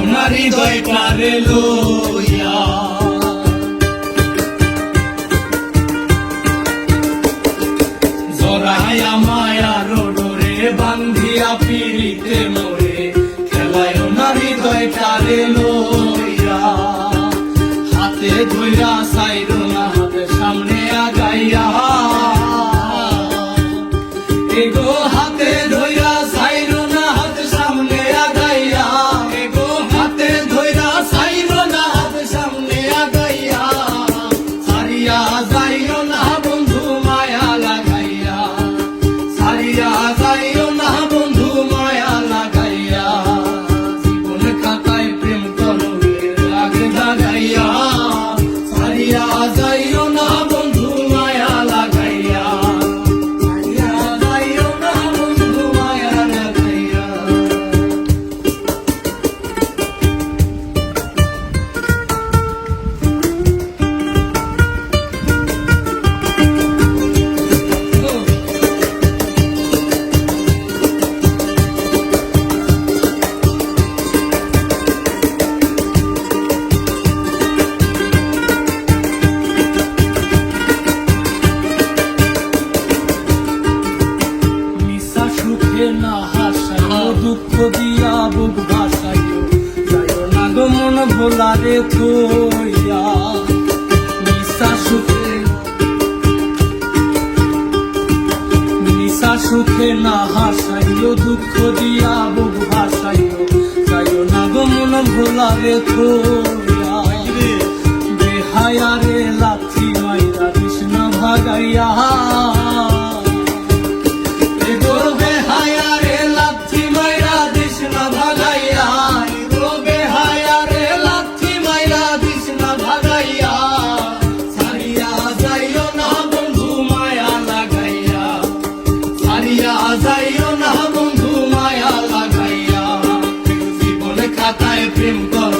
নারী দয়টারে লইয়া জড়াইয়া মায়ার ডোরে বান্ধিয়া পিড়িতে মোরে খেলায় নারী দয়টারে লইয়া হাতে ধইরা সাইরো না হাতে সামনে আগাইয়া এগো হাতে ধইরা সাইরো না হাতে সামনে আগাইয়া এগো হাতে ধইরা সাইরো না হাতে সামনে আগাইয়া সারিয়া যাইও না বন্ধু মায়া লাগাইয়া সারিয়া যাইও না বন্ধু মায়া লাগাইয়া জীবন খাতায় প্রেম কলমের দাগ লাগাইয়া সারিয়া যাইও না বন্ধু মায়া লাগাইয়া সারিয়া যাইও না বন্ধু মায়া লাগাইয়া সুখে না হাসাইও দুঃখ দিয়া বুক ভাসাইও যাইও না গো মন ভোলারে থইয়া নিশা সুখে না হাসাইও দুঃখ দিয়া বুক ভাসাইও যাইও না গো মন ভোলারে থইয়া বেহায়ারে লাথি মাইরা কৃষ্ণ ভাগাইয়া যাইও না বন্ধু মায়া লাগাইয়া জীবনে খাতায় প্রেম কর